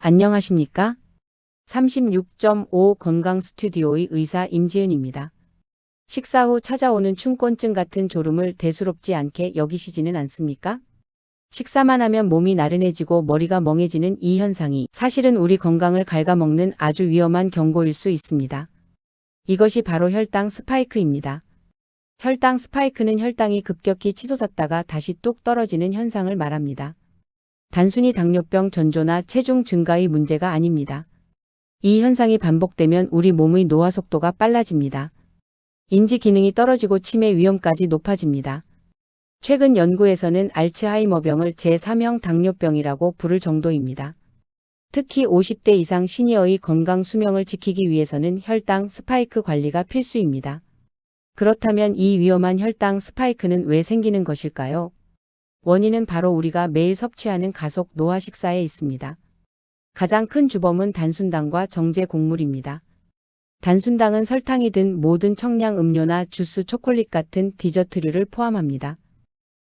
안녕하십니까? 36.5 건강 스튜디오의 의사 임지은입니다. 식사 후 찾아오는 춘곤증 같은 졸음을 대수롭지 않게 여기시지는 않습니까? 식사만 하면 몸이 나른해지고 머리가 멍해지는 이 현상이 사실은 우리 건강을 갉아먹는 아주 위험한 경고일 수 있습니다. 이것이 바로 혈당 스파이크입니다. 혈당 스파이크는 혈당이 급격히 치솟았다가 다시 뚝 떨어지는 현상을 말합니다. 단순히 당뇨병 전조나 체중 증가의 문제가 아닙니다. 이 현상이 반복되면 우리 몸의 노화 속도가 빨라집니다. 인지 기능이 떨어지고 치매 위험까지 높아집니다. 최근 연구에서는 알츠하이머병을 제3형 당뇨병이라고 부를 정도입니다. 특히 50대 이상 시니어의 건강 수명을 지키기 위해서는 혈당 스파이크 관리가 필수입니다. 그렇다면 이 위험한 혈당 스파이크는 왜 생기는 것일까요? 원인은 바로 우리가 매일 섭취하는 가속 노화 식사에 있습니다. 가장 큰 주범은 단순당과 정제 곡물입니다. 단순당은 설탕이 든 모든 청량 음료나 주스, 초콜릿 같은 디저트류를 포함합니다.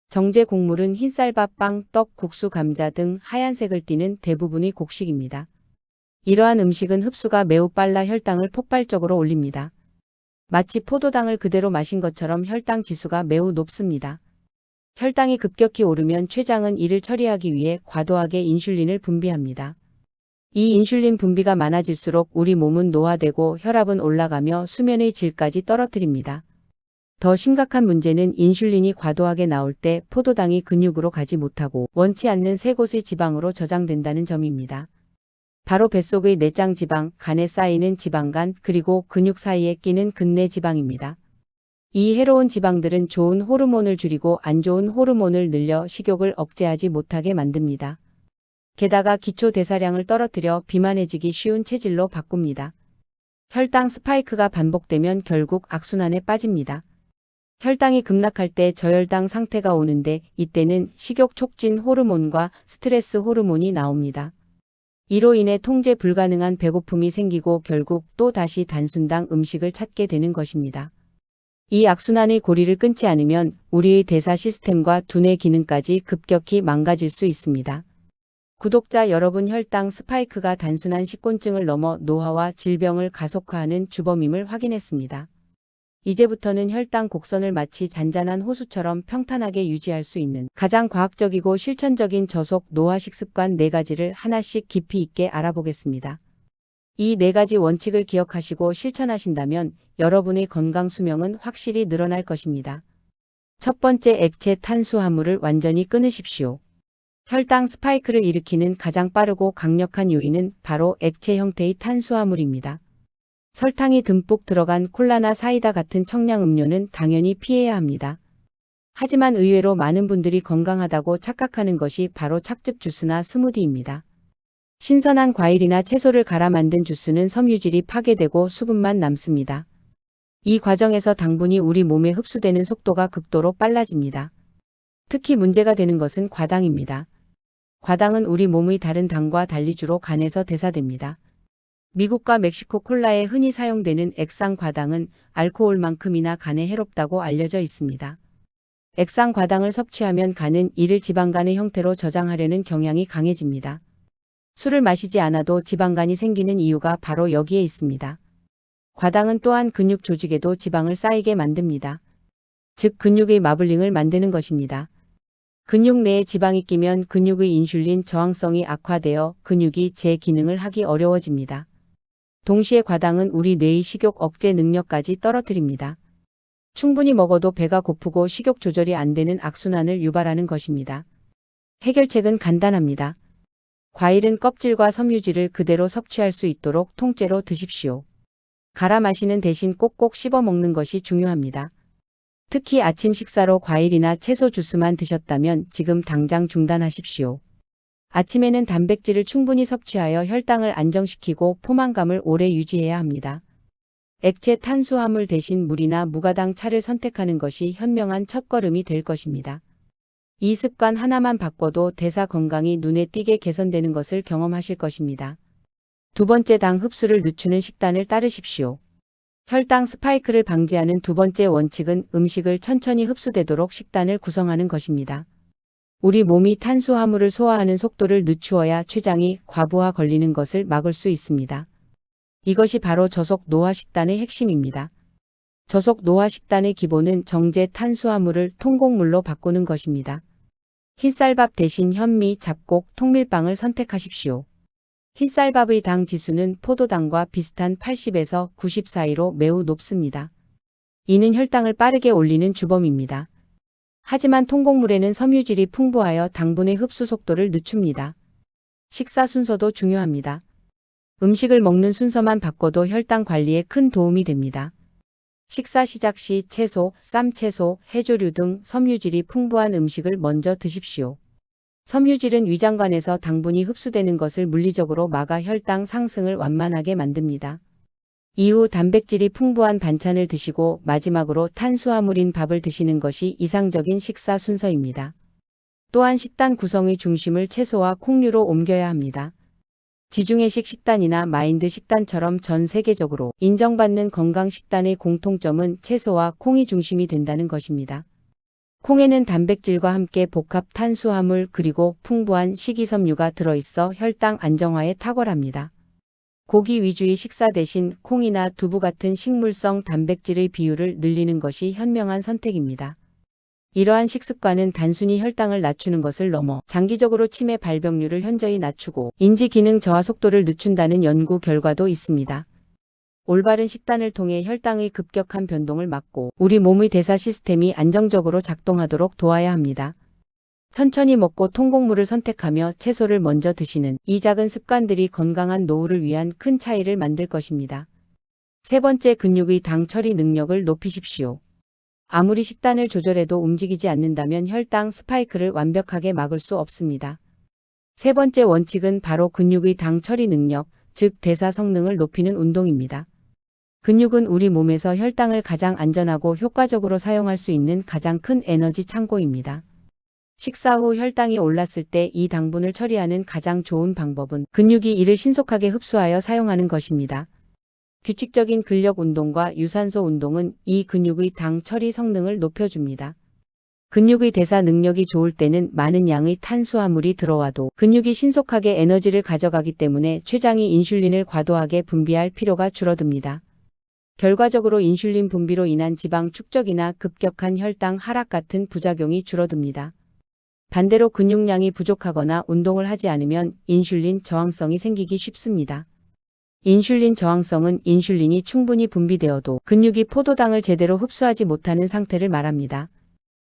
정제 곡물은 흰쌀밥, 빵, 떡, 국수, 감자 등 하얀색을 띠는 대부분의 곡식입니다. 이러한 음식은 흡수가 매우 빨라 혈당을 폭발적으로 올립니다. 마치 포도당을 그대로 마신 것처럼 혈당 지수가 매우 높습니다. 혈당이 급격히 오르면 췌장은 이를 처리하기 위해 과도하게 인슐린을 분비합니다. 이 인슐린 분비가 많아질수록 우리 몸은 노화되고 혈압은 올라가며 수면의 질까지 떨어뜨립니다. 더 심각한 문제는 인슐린이 과도하게 나올 때 포도당이 근육으로 가지 못하고 원치 않는 세 곳의 지방으로 저장된다는 점입니다. 바로 뱃속의 내장 지방, 간에 쌓이는 지방간, 그리고 근육 사이에 끼는 근내 지방입니다. 이 해로운 지방들은 좋은 호르몬을 줄이고 안 좋은 호르몬을 늘려 식욕을 억제하지 못하게 만듭니다. 게다가 기초 대사량을 떨어뜨려 비만해지기 쉬운 체질로 바꿉니다. 혈당 스파이크가 반복되면 결국 악순환에 빠집니다. 혈당이 급락할 때 저혈당 상태가 오는데 이때는 식욕 촉진 호르몬과 스트레스 호르몬이 나옵니다. 이로 인해 통제 불가능한 배고픔이 생기고 결국 또 다시 단순당 음식을 찾게 되는 것입니다. 이 악순환의 고리를 끊지 않으면 우리의 대사 시스템과 두뇌 기능까지 급격히 망가질 수 있습니다. 구독자 여러분, 혈당 스파이크가 단순한 식곤증을 넘어 노화와 질병을 가속화하는 주범임을 확인했습니다. 이제부터는 혈당 곡선을 마치 잔잔한 호수처럼 평탄하게 유지할 수 있는 가장 과학적이고 실천적인 저속 노화 식습관 4가지를 하나씩 깊이 있게 알아보겠습니다. 이 4가지 원칙을 기억하시고 실천하신다면 여러분의 건강 수명은 확실히 늘어날 것입니다. 첫 번째, 액체 탄수화물을 완전히 끊으십시오. 혈당 스파이크를 일으키는 가장 빠르고 강력한 요인은 바로 액체 형태의 탄수화물입니다. 설탕이 듬뿍 들어간 콜라나 사이다 같은 청량 음료는 당연히 피해야 합니다. 하지만 의외로 많은 분들이 건강하다고 착각하는 것이 바로 착즙 주스나 스무디입니다. 신선한 과일이나 채소를 갈아 만든 주스는 섬유질이 파괴되고 수분만 남습니다. 이 과정에서 당분이 우리 몸에 흡수되는 속도가 극도로 빨라집니다. 특히 문제가 되는 것은 과당입니다. 과당은 우리 몸의 다른 당과 달리 주로 간에서 대사됩니다. 미국과 멕시코 콜라에 흔히 사용되는 액상과당은 알코올만큼이나 간에 해롭다고 알려져 있습니다. 액상과당을 섭취하면 간은 이를 지방간의 형태로 저장하려는 경향이 강해집니다. 술을 마시지 않아도 지방간이 생기는 이유가 바로 여기에 있습니다. 과당은 또한 근육 조직에도 지방을 쌓이게 만듭니다. 즉 근육의 마블링을 만드는 것입니다. 근육 내에 지방이 끼면 근육의 인슐린 저항성이 악화되어 근육이 제 기능을 하기 어려워집니다. 동시에 과당은 우리 뇌의 식욕 억제 능력까지 떨어뜨립니다. 충분히 먹어도 배가 고프고 식욕 조절이 안 되는 악순환을 유발하는 것입니다. 해결책은 간단합니다. 과일은 껍질과 섬유질을 그대로 섭취할 수 있도록 통째로 드십시오. 갈아 마시는 대신 꼭꼭 씹어 먹는 것이 중요합니다. 특히 아침 식사로 과일이나 채소 주스만 드셨다면 지금 당장 중단하십시오. 아침에는 단백질을 충분히 섭취하여 혈당을 안정시키고 포만감을 오래 유지해야 합니다. 액체 탄수화물 대신 물이나 무가당 차를 선택하는 것이 현명한 첫걸음이 될 것입니다. 이 습관 하나만 바꿔도 대사 건강이 눈에 띄게 개선되는 것을 경험하실 것입니다. 두 번째, 당 흡수를 늦추는 식단을 따르십시오. 혈당 스파이크를 방지하는 두 번째 원칙은 음식을 천천히 흡수되도록 식단을 구성하는 것입니다. 우리 몸이 탄수화물을 소화하는 속도를 늦추어야 췌장이 과부하 걸리는 것을 막을 수 있습니다. 이것이 바로 저속 노화 식단의 핵심입니다. 저속 노화 식단의 기본은 정제 탄수화물을 통곡물로 바꾸는 것입니다. 흰쌀밥 대신 현미, 잡곡, 통밀빵을 선택하십시오. 흰쌀밥의 당 지수는 포도당과 비슷한 80에서 90 사이로 매우 높습니다. 이는 혈당을 빠르게 올리는 주범입니다. 하지만 통곡물에는 섬유질이 풍부하여 당분의 흡수 속도를 늦춥니다. 식사 순서도 중요합니다. 음식을 먹는 순서만 바꿔도 혈당 관리에 큰 도움이 됩니다. 식사 시작 시 채소, 쌈채소, 해조류 등 섬유질이 풍부한 음식을 먼저 드십시오. 섬유질은 위장관에서 당분이 흡수되는 것을 물리적으로 막아 혈당 상승을 완만하게 만듭니다. 이후 단백질이 풍부한 반찬을 드시고 마지막으로 탄수화물인 밥을 드시는 것이 이상적인 식사 순서입니다. 또한 식단 구성의 중심을 채소와 콩류로 옮겨야 합니다. 지중해식 식단이나 마인드 식단처럼 전 세계적으로 인정받는 건강 식단의 공통점은 채소와 콩이 중심이 된다는 것입니다. 콩에는 단백질과 함께 복합 탄수화물 그리고 풍부한 식이섬유가 들어있어 혈당 안정화에 탁월합니다. 고기 위주의 식사 대신 콩이나 두부 같은 식물성 단백질의 비율을 늘리는 것이 현명한 선택입니다. 이러한 식습관은 단순히 혈당을 낮추는 것을 넘어 장기적으로 치매 발병률을 현저히 낮추고 인지 기능 저하 속도를 늦춘다는 연구 결과도 있습니다. 올바른 식단을 통해 혈당의 급격한 변동을 막고 우리 몸의 대사 시스템이 안정적으로 작동하도록 도와야 합니다. 천천히 먹고 통곡물을 선택하며 채소를 먼저 드시는 이 작은 습관들이 건강한 노후를 위한 큰 차이를 만들 것입니다. 세 번째, 근육의 당 처리 능력을 높이십시오. 아무리 식단을 조절해도 움직이지 않는다면 혈당 스파이크를 완벽하게 막을 수 없습니다. 세 번째 원칙은 바로 근육의 당 처리 능력, 즉 대사 성능을 높이는 운동입니다. 근육은 우리 몸에서 혈당을 가장 안전하고 효과적으로 사용할 수 있는 가장 큰 에너지 창고입니다. 식사 후 혈당이 올랐을 때 이 당분을 처리하는 가장 좋은 방법은 근육이 이를 신속하게 흡수하여 사용하는 것입니다. 규칙적인 근력 운동과 유산소 운동은 이 근육의 당 처리 성능을 높여줍니다. 근육의 대사 능력이 좋을 때는 많은 양의 탄수화물이 들어와도 근육이 신속하게 에너지를 가져가기 때문에 췌장이 인슐린을 과도하게 분비할 필요가 줄어듭니다. 결과적으로 인슐린 분비로 인한 지방 축적이나 급격한 혈당 하락 같은 부작용이 줄어듭니다. 반대로 근육량이 부족하거나 운동을 하지 않으면 인슐린 저항성이 생기기 쉽습니다. 인슐린 저항성은 인슐린이 충분히 분비되어도 근육이 포도당을 제대로 흡수하지 못하는 상태를 말합니다.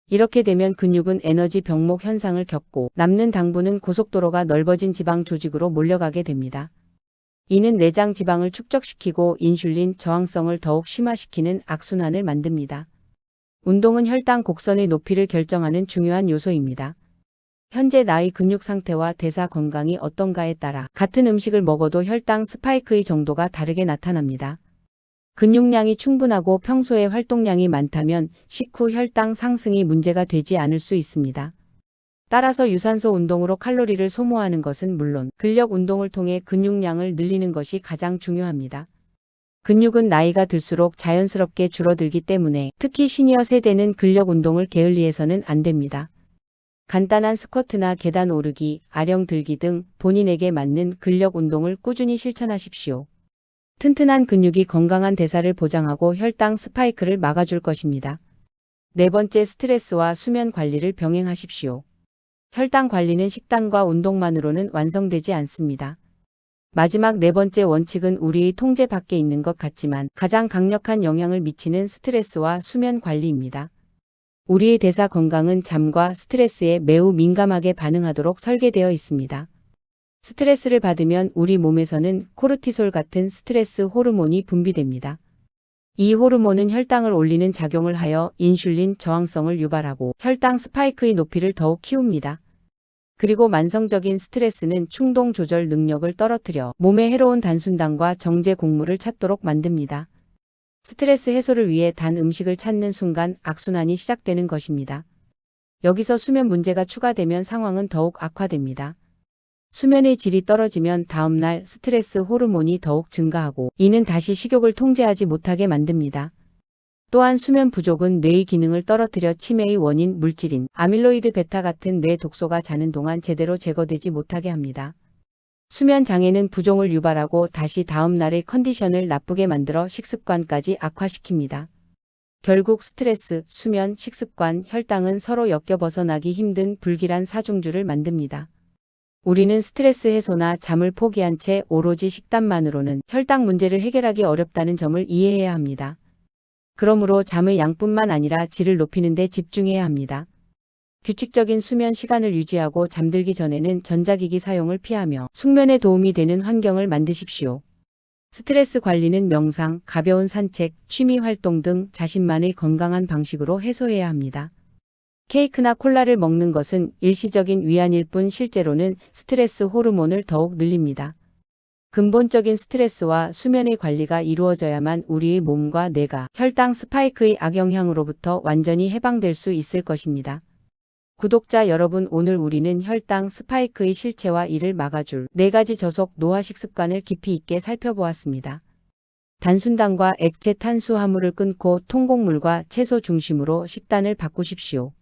이렇게 되면 근육은 에너지 병목 현상을 겪고 남는 당분은 고속도로가 넓어진 지방 조직으로 몰려가게 됩니다. 이는 내장 지방을 축적시키고 인슐린 저항성을 더욱 심화시키는 악순환을 만듭니다. 운동은 혈당 곡선의 높이를 결정하는 중요한 요소입니다. 현재 나의 근육 상태와 대사 건강이 어떤가에 따라 같은 음식을 먹어도 혈당 스파이크의 정도가 다르게 나타납니다. 근육량이 충분하고 평소에 활동량이 많다면 식후 혈당 상승이 문제가 되지 않을 수 있습니다. 따라서 유산소 운동으로 칼로리를 소모하는 것은 물론 근력 운동을 통해 근육량을 늘리는 것이 가장 중요합니다. 근육은 나이가 들수록 자연스럽게 줄어들기 때문에 특히 시니어 세대는 근력 운동을 게을리해서는 안 됩니다. 간단한 스쿼트나 계단 오르기, 아령 들기 등 본인에게 맞는 근력 운동을 꾸준히 실천하십시오. 튼튼한 근육이 건강한 대사를 보장하고 혈당 스파이크를 막아줄 것입니다. 네 번째, 스트레스와 수면 관리를 병행하십시오. 혈당 관리는 식단과 운동만으로는 완성되지 않습니다. 마지막 네 번째 원칙은 우리의 통제 밖에 있는 것 같지만 가장 강력한 영향을 미치는 스트레스와 수면 관리입니다. 우리의 대사 건강은 잠과 스트레스에 매우 민감하게 반응하도록 설계되어 있습니다. 스트레스를 받으면 우리 몸에서는 코르티솔 같은 스트레스 호르몬이 분비됩니다. 이 호르몬은 혈당을 올리는 작용을 하여 인슐린 저항성을 유발하고 혈당 스파이크의 높이를 더욱 키웁니다. 그리고 만성적인 스트레스는 충동 조절 능력을 떨어뜨려 몸에 해로운 단순당과 정제 곡물을 찾도록 만듭니다. 스트레스 해소를 위해 단 음식을 찾는 순간 악순환이 시작되는 것입니다. 여기서 수면 문제가 추가되면 상황은 더욱 악화됩니다. 수면의 질이 떨어지면 다음날 스트레스 호르몬이 더욱 증가하고 이는 다시 식욕을 통제하지 못하게 만듭니다. 또한 수면 부족은 뇌의 기능을 떨어뜨려 치매의 원인 물질인 아밀로이드 베타 같은 뇌 독소가 자는 동안 제대로 제거되지 못하게 합니다. 수면 장애는 부종을 유발하고 다시 다음 날의 컨디션을 나쁘게 만들어 식습관까지 악화시킵니다. 결국 스트레스, 수면, 식습관, 혈당은 서로 엮여 벗어나기 힘든 불길한 사중주를 만듭니다. 우리는 스트레스 해소나 잠을 포기한 채 오로지 식단만으로는 혈당 문제를 해결하기 어렵다는 점을 이해해야 합니다. 그러므로 잠의 양뿐만 아니라 질을 높이는 데 집중해야 합니다. 규칙적인 수면 시간을 유지하고 잠들기 전에는 전자기기 사용을 피하며 숙면에 도움이 되는 환경을 만드십시오. 스트레스 관리는 명상, 가벼운 산책, 취미 활동 등 자신만의 건강한 방식으로 해소해야 합니다. 케이크나 콜라를 먹는 것은 일시적인 위안일 뿐 실제로는 스트레스 호르몬을 더욱 늘립니다. 근본적인 스트레스와 수면의 관리가 이루어져야만 우리의 몸과 뇌가 혈당 스파이크의 악영향으로부터 완전히 해방될 수 있을 것입니다. 구독자 여러분, 오늘 우리는 혈당 스파이크의 실체와 이를 막아줄 4가지 저속 노화 식습관을 깊이 있게 살펴보았습니다. 단순당과 액체 탄수화물을 끊고 통곡물과 채소 중심으로 식단을 바꾸십시오.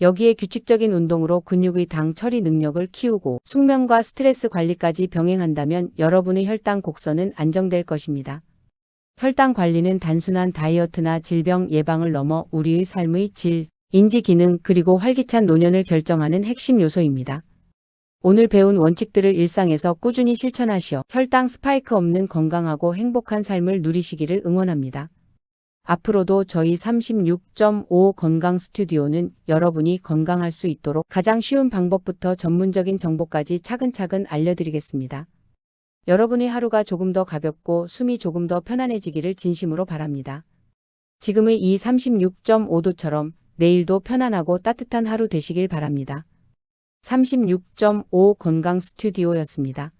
여기에 규칙적인 운동으로 근육의 당 처리 능력을 키우고 숙면과 스트레스 관리까지 병행한다면 여러분의 혈당 곡선은 안정될 것입니다. 혈당 관리는 단순한 다이어트나 질병 예방을 넘어 우리의 삶의 질, 인지 기능 그리고 활기찬 노년을 결정하는 핵심 요소입니다. 오늘 배운 원칙들을 일상에서 꾸준히 실천하시어 혈당 스파이크 없는 건강하고 행복한 삶을 누리시기를 응원합니다. 앞으로도 저희 36.5 건강 스튜디오는 여러분이 건강할 수 있도록 가장 쉬운 방법부터 전문적인 정보까지 차근차근 알려드리겠습니다. 여러분의 하루가 조금 더 가볍고 숨이 조금 더 편안해지기를 진심으로 바랍니다. 지금의 이 36.5도처럼 내일도 편안하고 따뜻한 하루 되시길 바랍니다. 36.5 건강 스튜디오였습니다.